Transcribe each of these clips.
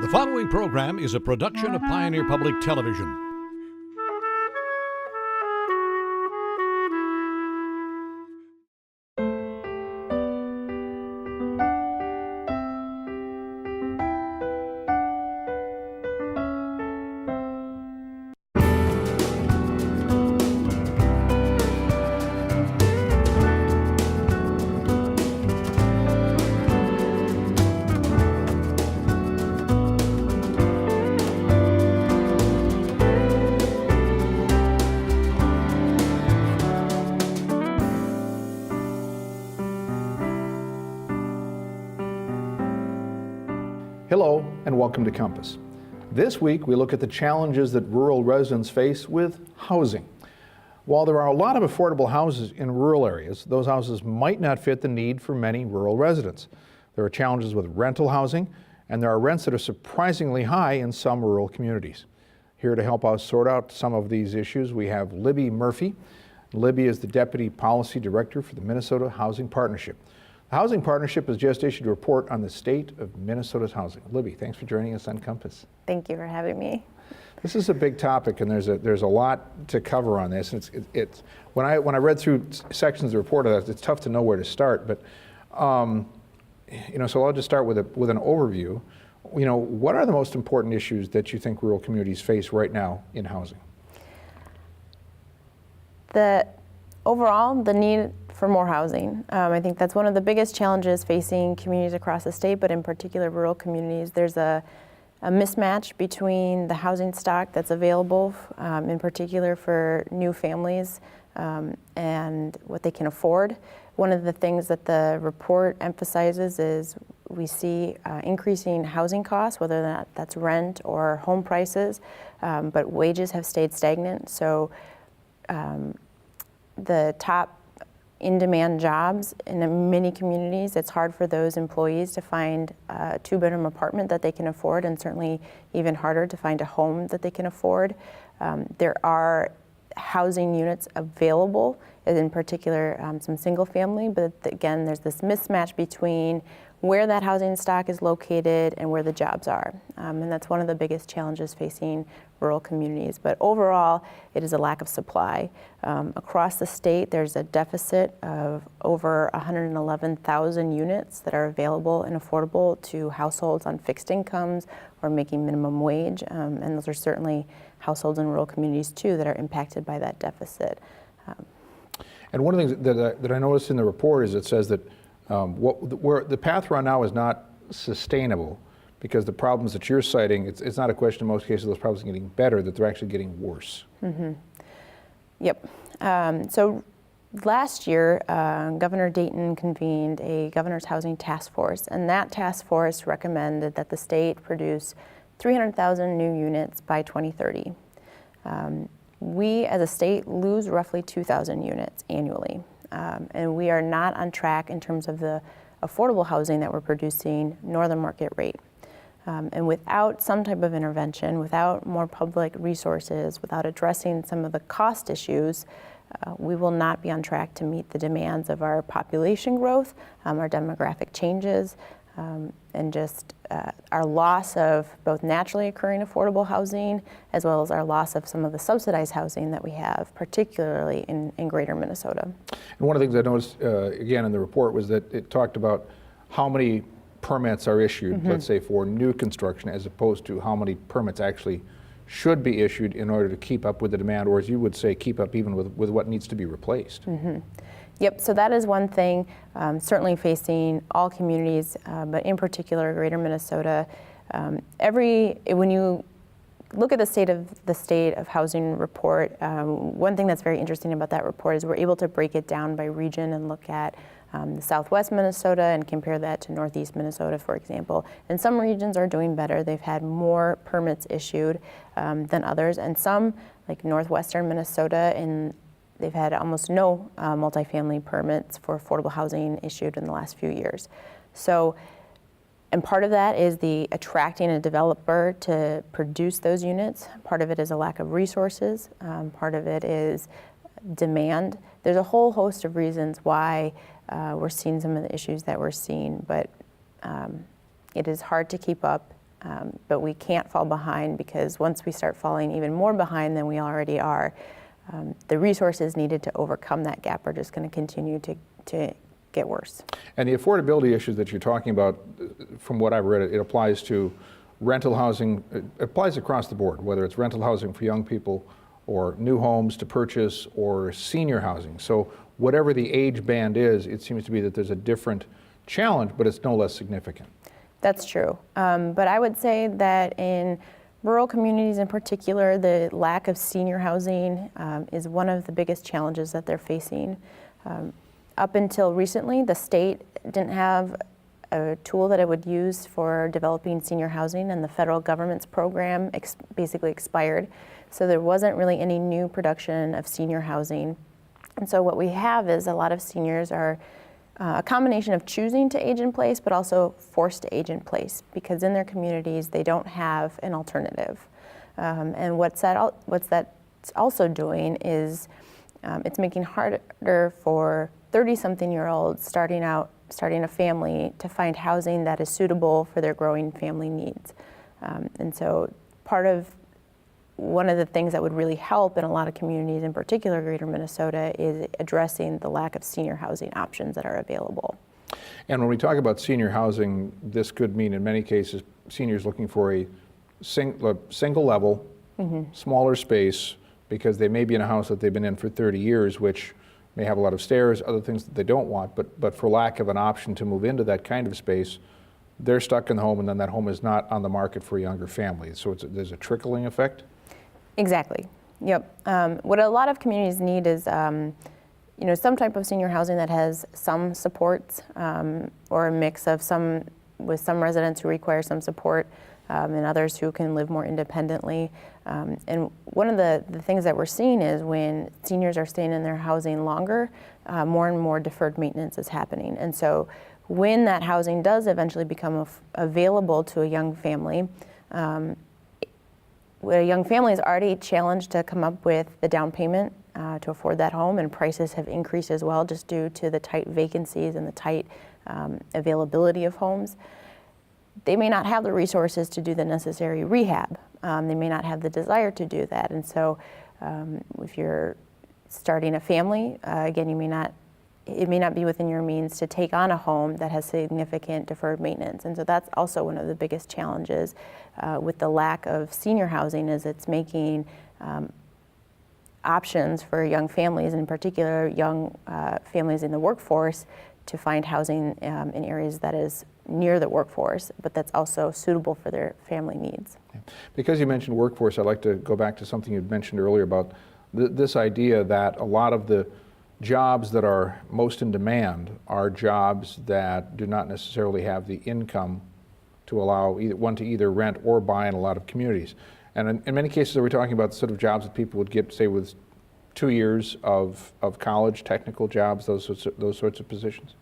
The following program is a production of Pioneer Public Television. Hello and welcome to Compass. This week we look at the challenges that rural residents face with housing. While there are a lot of affordable houses in rural areas, those houses might not fit the need for many rural residents. There are challenges with rental housing, and there are rents that are surprisingly high in some rural communities. Here to help us sort out some of these issues, we have Libby Murphy. Libby is the Deputy Policy Director for the Minnesota Housing Partnership. The Housing Partnership has just issued a report on the state of Minnesota's housing. Libby, thanks for joining us on Compass. Thank you for having me. This is a big topic, and there's a lot to cover on this. It's when I read through sections of the report, it's tough to know where to start. But so I'll just start with an overview. What are the most important issues that you think rural communities face right now in housing? Overall, the need for more housing. I think that's one of the biggest challenges facing communities across the state, but in particular rural communities. There's a mismatch between the housing stock that's available, in particular for new families, and what they can afford. One of the things that the report emphasizes is we see increasing housing costs, whether that's rent or home prices, but wages have stayed stagnant. So the top in-demand jobs in many communities, it's hard for those employees to find a two-bedroom apartment that they can afford, and certainly even harder to find a home that they can afford. There are housing units available, in particular some single family, but again, there's this mismatch between where that housing stock is located and where the jobs are. And that's one of the biggest challenges facing rural communities. But overall, it is a lack of supply. Across the state, there's a deficit of over 111,000 units that are available and affordable to households on fixed incomes or making minimum wage. And those are certainly households in rural communities too that are impacted by that deficit. And one of the things that I noticed in the report is it says that where the path we're on now is not sustainable, because the problems that you're citing, it's not a question in most cases those problems are getting better, that they're actually getting worse. Mm-hmm. Yep. So last year, Governor Dayton convened a governor's housing task force, and that task force recommended that the state produce 300,000 new units by 2030. We as a state lose roughly 2,000 units annually. And we are not on track in terms of the affordable housing that we're producing nor the market rate. And without some type of intervention, without more public resources, without addressing some of the cost issues, we will not be on track to meet the demands of our population growth, our demographic changes, and just our loss of both naturally occurring affordable housing, as well as our loss of some of the subsidized housing that we have, particularly in greater Minnesota. And one of the things I noticed, again, in the report was that it talked about how many permits are issued, mm-hmm. let's say for new construction, as opposed to how many permits actually should be issued in order to keep up with the demand, or as you would say, keep up even with what needs to be replaced. Mm-hmm. Yep, so that is one thing certainly facing all communities, but in particular greater Minnesota. When you look at the state of housing report, one thing that's very interesting about that report is we're able to break it down by region and look at the southwest Minnesota and compare that to northeast Minnesota, for example. And some regions are doing better. They've had more permits issued than others, and some, like northwestern Minnesota, they've had almost no multifamily permits for affordable housing issued in the last few years. So, and part of that is the attracting a developer to produce those units. Part of it is a lack of resources. Part of it is demand. There's a whole host of reasons why we're seeing some of the issues that we're seeing, but it is hard to keep up but we can't fall behind, because once we start falling even more behind than we already are, the resources needed to overcome that gap are just going to continue to get worse. And the affordability issues that you're talking about, from what I've read, it applies to rental housing. It applies across the board, whether it's rental housing for young people or new homes to purchase or senior housing. So whatever the age band is, it seems to be that there's a different challenge, but it's no less significant. That's true. But I would say that in rural communities in particular, the lack of senior housing is one of the biggest challenges that they're facing. Up until recently, the state didn't have a tool that it would use for developing senior housing, and the federal government's program basically expired. So there wasn't really any new production of senior housing. And so what we have is a lot of seniors are a combination of choosing to age in place, but also forced to age in place, because in their communities they don't have an alternative. And what's that also doing is it's making harder for 30-something-year-olds starting a family to find housing that is suitable for their growing family needs. And so one of the things that would really help in a lot of communities, in particular Greater Minnesota, is addressing the lack of senior housing options that are available. And when we talk about senior housing, this could mean in many cases seniors looking for a single level, smaller space, because they may be in a house that they've been in for 30 years, which may have a lot of stairs, other things that they don't want, but for lack of an option to move into that kind of space, they're stuck in the home, and then that home is not on the market for a younger family. So there's a trickling effect? Exactly. Yep. What a lot of communities need is some type of senior housing that has some supports, or a mix of with some residents who require some support, and others who can live more independently. And one of the things that we're seeing is when seniors are staying in their housing longer, more and more deferred maintenance is happening. And so when that housing does eventually become available to a young family, a young family is already challenged to come up with the down payment to afford that home, and prices have increased as well just due to the tight vacancies and the tight availability of homes. They may not have the resources to do the necessary rehab. They may not have the desire to do that. And so if you're starting a family, again, it may not be within your means to take on a home that has significant deferred maintenance. And so that's also one of the biggest challenges with the lack of senior housing, is it's making options for young families, in particular young families in the workforce, to find housing in areas that is near the workforce, but that's also suitable for their family needs. Because you mentioned workforce, I'd like to go back to something you'd mentioned earlier about this idea that a lot of the jobs that are most in demand are jobs that do not necessarily have the income to allow one to either rent or buy in a lot of communities. And in many cases, we're talking about the sort of jobs that people would get, say, with 2 years of college, technical jobs, those sorts of positions.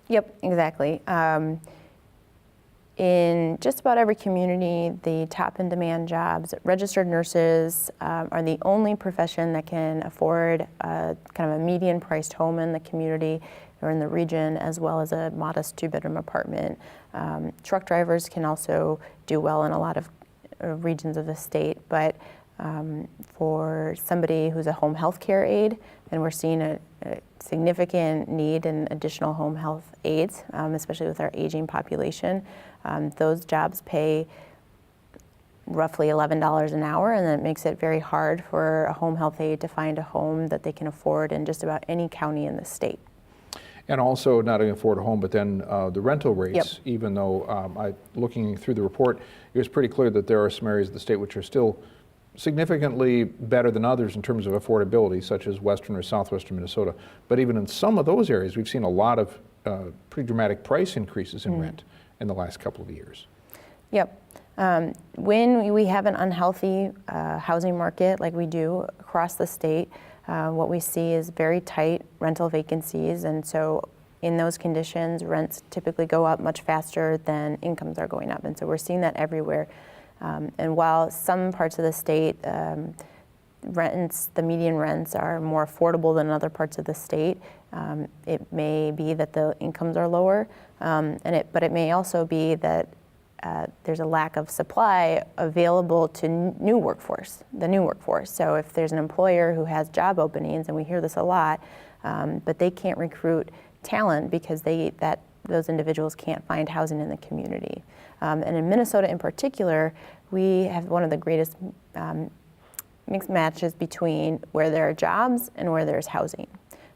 Yep, exactly. In just about every community, the top in demand jobs, registered nurses are the only profession that can afford kind of a median priced home in the community or in the region, as well as a modest 2-bedroom apartment. Truck drivers can also do well in a lot of regions of the state, but for somebody who's a home health care aide, and we're seeing a significant need in additional home health aides, especially with our aging population. Those jobs pay roughly $11 an hour, and that makes it very hard for a home health aide to find a home that they can afford in just about any county in the state. And also not only afford a home, but then the rental rates, Yep. even though looking through the report, it was pretty clear that there are some areas of the state which are still significantly better than others in terms of affordability, such as western or southwestern Minnesota. But even in some of those areas, we've seen a lot of pretty dramatic price increases in rent in the last couple of years. Yep. When we have an unhealthy housing market like we do across the state, what we see is very tight rental vacancies, and so in those conditions, rents typically go up much faster than incomes are going up, and so we're seeing that everywhere. And while some parts of the state, the median rents are more affordable than other parts of the state, it may be that the incomes are lower, but it may also be that there's a lack of supply available to the new workforce. So if there's an employer who has job openings, and we hear this a lot, but they can't recruit talent because those individuals can't find housing in the community. And in Minnesota in particular, we have one of the greatest mixed matches between where there are jobs and where there's housing.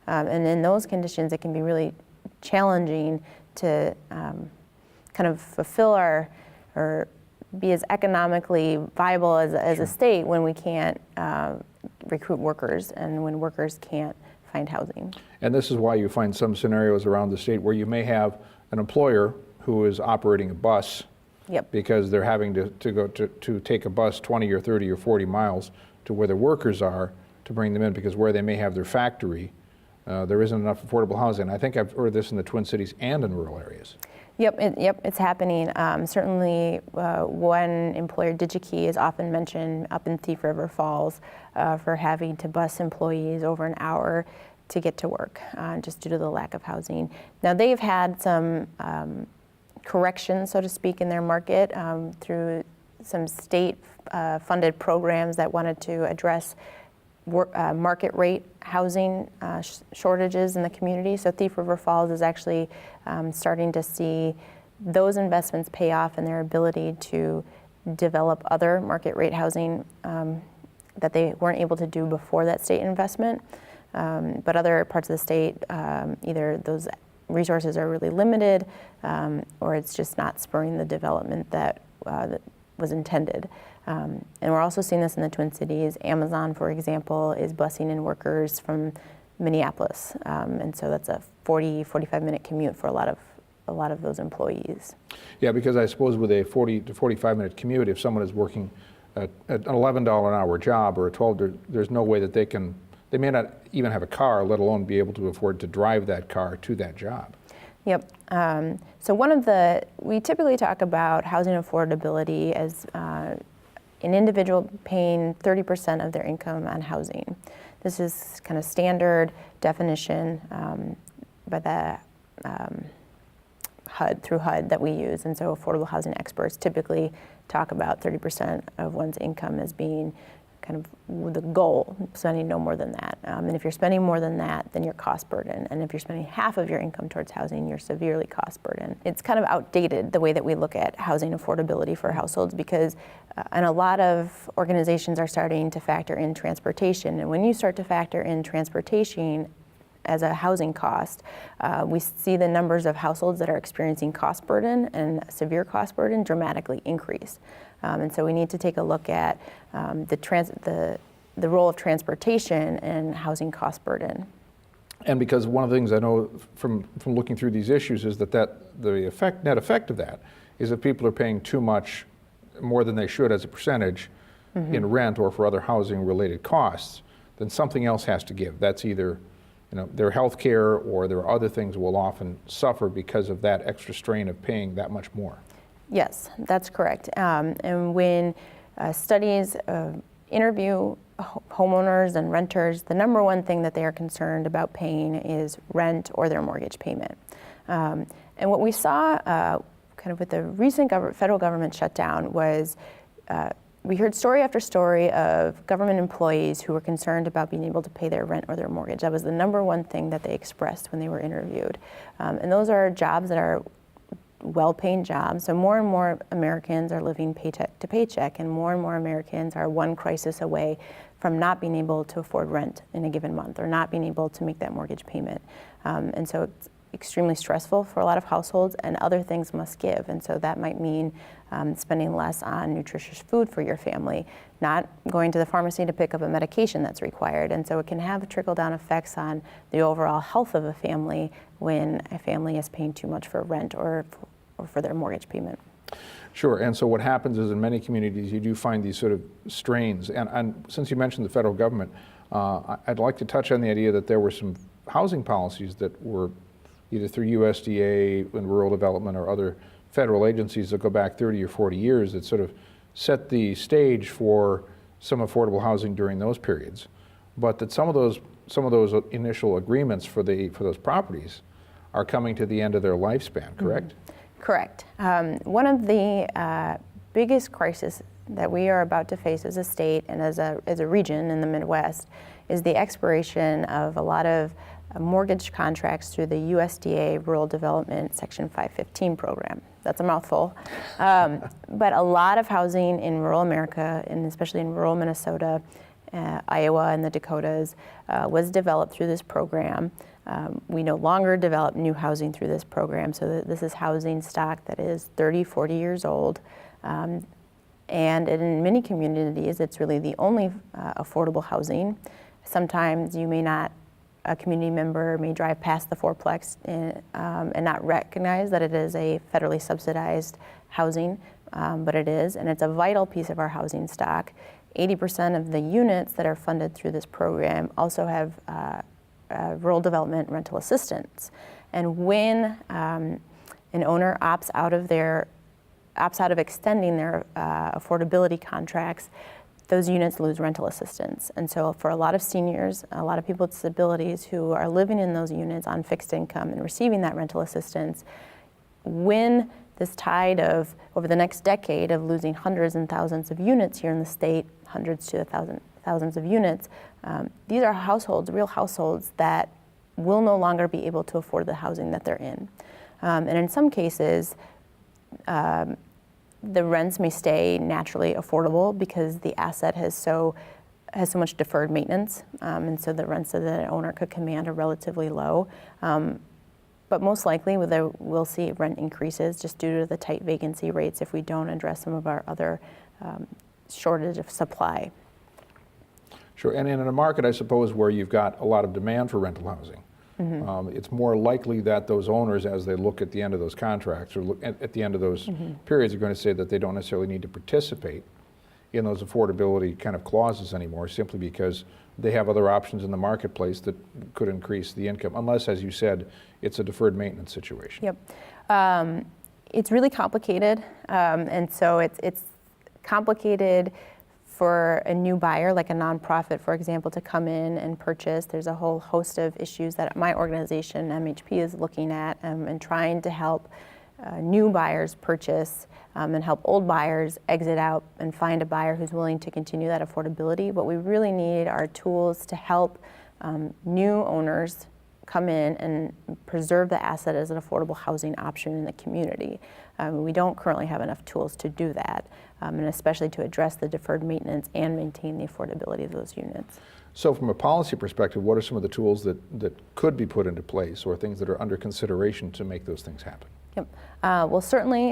And in those conditions, it can be really challenging to kind of fulfill or be as economically viable as a state when we can't recruit workers and when workers can't find housing. And this is why you find some scenarios around the state where you may have an employer who is operating a bus. Yep. Because they're having to take a bus 20 or 30 or 40 miles to where the workers are to bring them in, because where they may have their factory, there isn't enough affordable housing. I think I've heard this in the Twin Cities and in rural areas. Yep, it's happening. Certainly, one employer, DigiKey, is often mentioned up in Thief River Falls for having to bus employees over an hour to get to work, just due to the lack of housing. Now, they've had some corrections, so to speak, in their market through some state-funded programs that wanted to address market rate housing shortages in the community. So Thief River Falls is actually starting to see those investments pay off in their ability to develop other market rate housing that they weren't able to do before that state investment. But other parts of the state, either those resources are really limited or it's just not spurring the development that was intended. And we're also seeing this in the Twin Cities. Amazon, for example, is busing in workers from Minneapolis. And so that's a 45-minute commute for a lot of those employees. Yeah, because I suppose with a 40 to 45-minute commute, if someone is working at an $11 an hour job or a $12, there's no way that they may not even have a car, let alone be able to afford to drive that car to that job. Yep. So we typically talk about housing affordability as an individual paying 30% of their income on housing. This is kind of standard definition by the HUD that we use. And so affordable housing experts typically talk about 30% of one's income as being kind of the goal, spending no more than that. And if you're spending more than that, then you're cost burden. And if you're spending half of your income towards housing, you're severely cost burden. It's kind of outdated, the way that we look at housing affordability for households, because and a lot of organizations are starting to factor in transportation. And when you start to factor in transportation as a housing cost, we see the numbers of households that are experiencing cost burden and severe cost burden dramatically increase. And so we need to take a look at the role of transportation and housing cost burden. And because one of the things I know from looking through these issues is that the net effect of that is that people are paying too much, more than they should as a percentage in rent or for other housing related costs, then something else has to give. That's either their health care or there are other things will often suffer because of that extra strain of paying that much more. Yes, that's correct. And when studies interview homeowners and renters, the number one thing that they are concerned about paying is rent or their mortgage payment. And what we saw kind of with the recent federal government shutdown was we heard story after story of government employees who were concerned about being able to pay their rent or their mortgage. That was the number one thing that they expressed when they were interviewed. And those are jobs that are well-paying jobs. So more and more Americans are living paycheck to paycheck, and more Americans are one crisis away from not being able to afford rent in a given month or not being able to make that mortgage payment. And so it's extremely stressful for a lot of households, and other things must give. And so that might mean spending less on nutritious food for your family, not going to the pharmacy to pick up a medication that's required. And so it can have trickle-down effects on the overall health of a family when a family is paying too much for rent or for their mortgage payment. Sure, and so what happens is in many communities you do find these sort of strains. And since you mentioned the federal government, I'd like to touch on the idea that there were some housing policies that were either through USDA and rural development or other federal agencies that go back 30 or 40 years that sort of set the stage for some affordable housing during those periods. But that some of those initial agreements for those properties are coming to the end of their lifespan, correct? Correct. One of the biggest crises that we are about to face as a state and as a region in the Midwest is the expiration of a lot of mortgage contracts through the USDA Rural Development Section 515 program. That's a mouthful. But a lot of housing in rural America, and especially in rural Minnesota, Iowa, and the Dakotas, was developed through this program. We no longer develop new housing through this program, so this is housing stock that is 30, 40 years old. And in many communities, it's really the only affordable housing. Sometimes a community member may drive past the fourplex and not recognize that it is a federally subsidized housing, but it is, and it's a vital piece of our housing stock. 80% of the units that are funded through this program also have rural development rental assistance. And when an owner opts out of extending their affordability contracts, those units lose rental assistance. And so for a lot of seniors, a lot of people with disabilities who are living in those units on fixed income and receiving that rental assistance, when this tide of, over the next decade, of losing hundreds and thousands of units here in the state, hundreds to thousands of units, these are households, real households, that will no longer be able to afford the housing that they're in. And in some cases, the rents may stay naturally affordable because the asset has so much deferred maintenance, and so the rents that the owner could command are relatively low. But most likely, we'll see rent increases just due to the tight vacancy rates if we don't address some of our other shortage of supply. Sure, and in a market, I suppose, where you've got a lot of demand for rental housing, it's more likely that those owners, as they look at the end of those contracts or look at the end of those periods, are going to say that they don't necessarily need to participate in those affordability kind of clauses anymore, simply because they have other options in the marketplace that could increase the income, unless, as you said, it's a deferred maintenance situation. Yep. It's really complicated, and so it's complicated for a new buyer, like a nonprofit, for example, to come in and purchase. There's a whole host of issues that my organization, MHP, is looking at and trying to help new buyers purchase and help old buyers exit out and find a buyer who's willing to continue that affordability. What we really need are tools to help new owners come in and preserve the asset as an affordable housing option in the community. We don't currently have enough tools to do that, and especially to address the deferred maintenance and maintain the affordability of those units. So from a policy perspective, what are some of the tools that could be put into place, or things that are under consideration to make those things happen? Yep. Well, certainly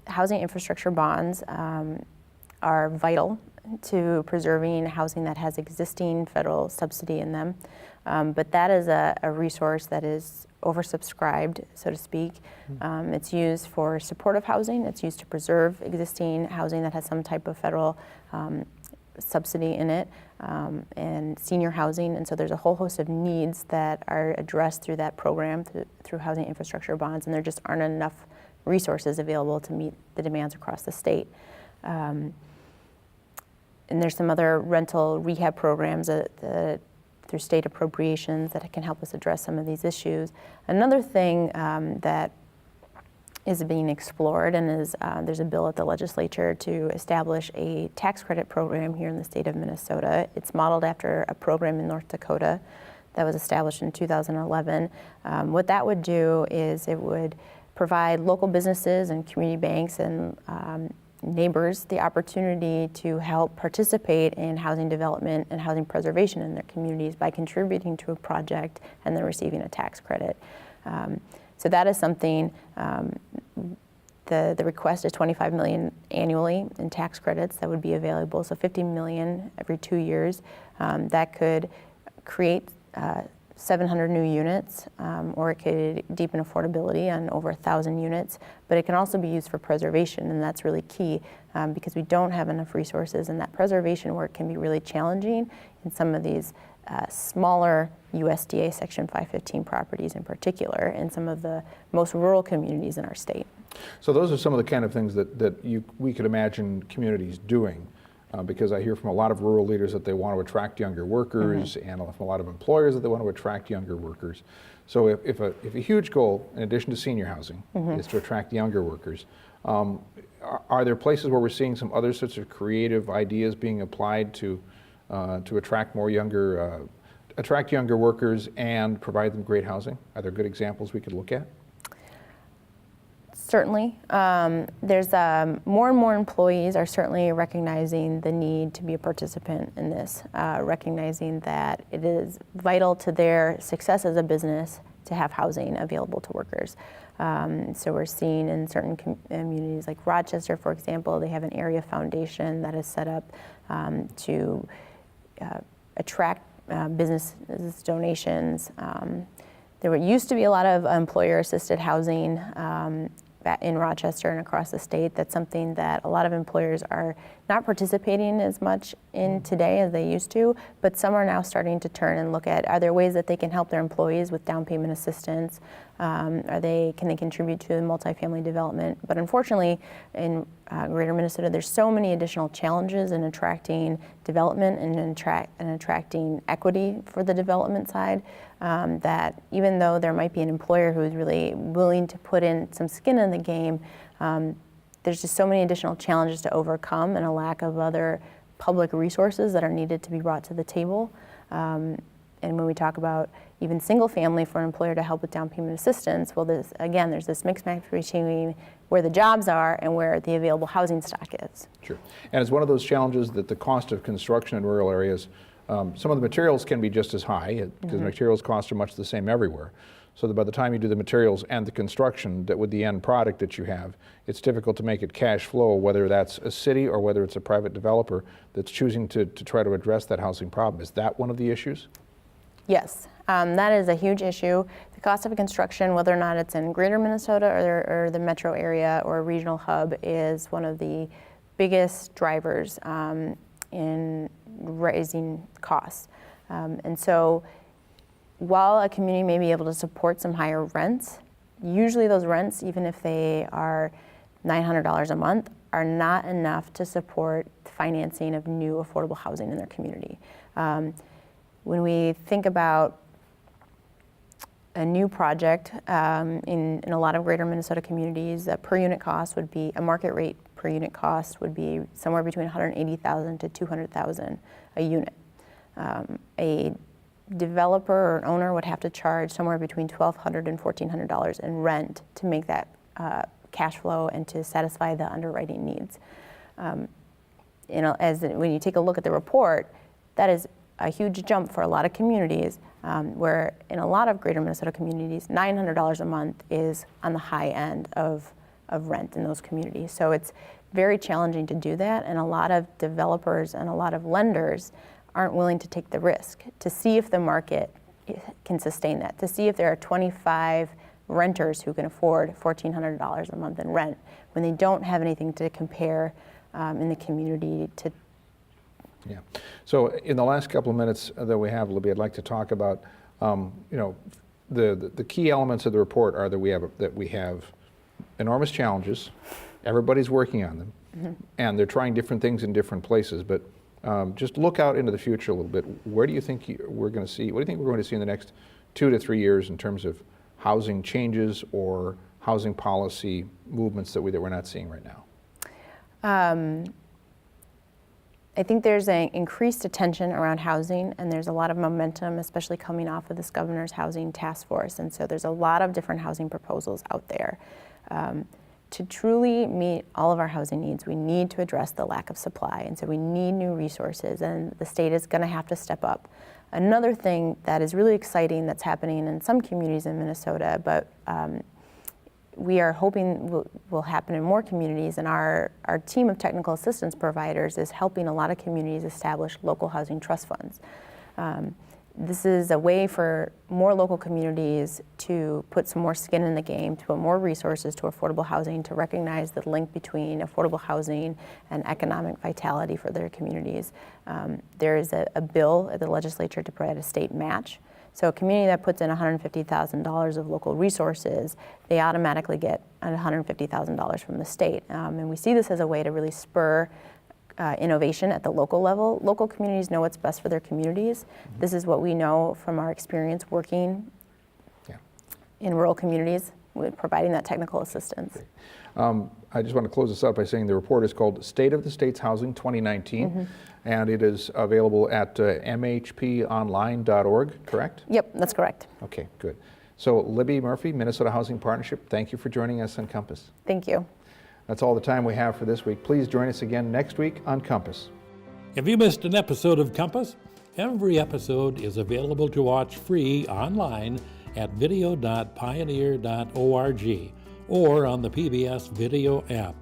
housing infrastructure bonds are vital to preserving housing that has existing federal subsidy in them. But that is a resource that is oversubscribed, so to speak. It's used for supportive housing. It's used to preserve existing housing that has some type of federal subsidy in it, and senior housing. And so there's a whole host of needs that are addressed through that program, through housing infrastructure bonds, and there just aren't enough resources available to meet the demands across the state. And there's some other rental rehab programs through state appropriations that can help us address some of these issues. Another thing that is being explored and is there's a bill at the legislature to establish a tax credit program here in the state of Minnesota. It's modeled after a program in North Dakota that was established in 2011. What that would do is it would provide local businesses and community banks and neighbors the opportunity to help participate in housing development and housing preservation in their communities by contributing to a project and then receiving a tax credit. So that is something, the request is $25 million annually in tax credits that would be available, so $50 million every 2 years. That could create 700 new units, or it could deepen affordability on over 1,000 units, but it can also be used for preservation, and that's really key because we don't have enough resources, and that preservation work can be really challenging in some of these smaller USDA Section 515 properties in particular, in some of the most rural communities in our state. So those are some of the kind of things that we could imagine communities doing. because I hear from a lot of rural leaders that they want to attract younger workers, and from a lot of employers that they want to attract younger workers. So if a huge goal, in addition to senior housing, is to attract younger workers, are there places where we're seeing some other sorts of creative ideas being applied to attract younger workers and provide them great housing? Are there good examples we could look at? Certainly. There's more and more employees are certainly recognizing the need to be a participant in this, recognizing that it is vital to their success as a business to have housing available to workers. So we're seeing in certain communities like Rochester, for example, they have an area foundation that is set up to attract business donations. There used to be a lot of employer-assisted housing in Rochester and across the state. That's something that a lot of employers are not participating as much in today as they used to, but some are now starting to turn and look at, are there ways that they can help their employees with down payment assistance? Can they contribute to multifamily development? But unfortunately, in greater Minnesota, there's so many additional challenges in attracting development and attracting equity for the development side, that even though there might be an employer who is really willing to put in some skin in the game, there's just so many additional challenges to overcome and a lack of other public resources that are needed to be brought to the table. And when we talk about even single family for an employer to help with down payment assistance, well, there's this mixed match between where the jobs are and where the available housing stock is. Sure. And it's one of those challenges that the cost of construction in rural areas, some of the materials can be just as high because materials costs are much the same everywhere. So that by the time you do the materials and the construction, that with the end product that you have, it's difficult to make it cash flow, whether that's a city or whether it's a private developer that's choosing to try to address that housing problem. Is that one of the issues? Yes, that is a huge issue. The cost of construction, whether or not it's in greater Minnesota or the metro area or a regional hub, is one of the biggest drivers in raising costs. And so while a community may be able to support some higher rents, usually those rents, even if they are $900 a month, are not enough to support financing of new affordable housing in their community. When we think about a new project in a lot of greater Minnesota communities, a per unit cost would be, a market rate per unit cost would be somewhere between $180,000 to $200,000 a unit. A developer or an owner would have to charge somewhere between $1,200 and $1,400 in rent to make that cash flow and to satisfy the underwriting needs. When you take a look at the report, that is a huge jump for a lot of communities, where in a lot of greater Minnesota communities, $900 a month is on the high end of rent in those communities. So it's very challenging to do that, and a lot of developers and a lot of lenders aren't willing to take the risk to see if the market can sustain that, to see if there are 25 renters who can afford $1,400 a month in rent when they don't have anything to compare in the community to. Yeah. So in the last couple of minutes that we have, Libby, I'd like to talk about, the key elements of the report are that we have enormous challenges. Everybody's working on them, and they're trying different things in different places. But just look out into the future a little bit. Where do you think we're going to see? What do you think we're going to see in the next 2 to 3 years in terms of housing changes or housing policy movements that we're not seeing right now? I think there's an increased attention around housing, and there's a lot of momentum, especially coming off of this governor's housing task force. And so there's a lot of different housing proposals out there. To truly meet all of our housing needs, we need to address the lack of supply. And so we need new resources, and the state is going to have to step up. Another thing that is really exciting that's happening in some communities in Minnesota, but we are hoping will happen in more communities, and our team of technical assistance providers is helping a lot of communities establish local housing trust funds. This is a way for more local communities to put some more skin in the game, to put more resources to affordable housing, to recognize the link between affordable housing and economic vitality for their communities. There is a bill at the legislature to provide a state match. So a community that puts in $150,000 of local resources, they automatically get $150,000 from the state. And we see this as a way to really spur innovation at the local level. Local communities know what's best for their communities. This is what we know from our experience working Yeah. in rural communities with providing that technical assistance. I just want to close this up by saying the report is called State of the State's Housing 2019, and it is available at mhponline.org, correct? Yep, that's correct. Okay, good. So Libby Murphy, Minnesota Housing Partnership, thank you for joining us on Compass. Thank you. That's all the time we have for this week. Please join us again next week on Compass. If you missed an episode of Compass, every episode is available to watch free online at video.pioneer.org or on the PBS Video app.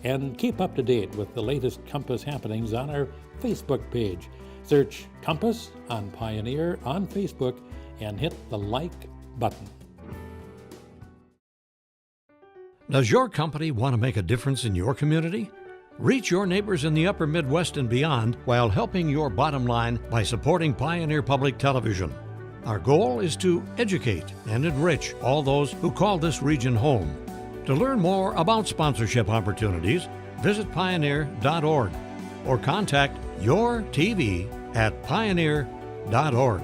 And keep up to date with the latest Compass happenings on our Facebook page. Search Compass on Pioneer on Facebook and hit the like button. Does your company want to make a difference in your community? Reach your neighbors in the upper Midwest and beyond while helping your bottom line by supporting Pioneer Public Television. Our goal is to educate and enrich all those who call this region home. To learn more about sponsorship opportunities, visit pioneer.org or contact your TV at pioneer.org.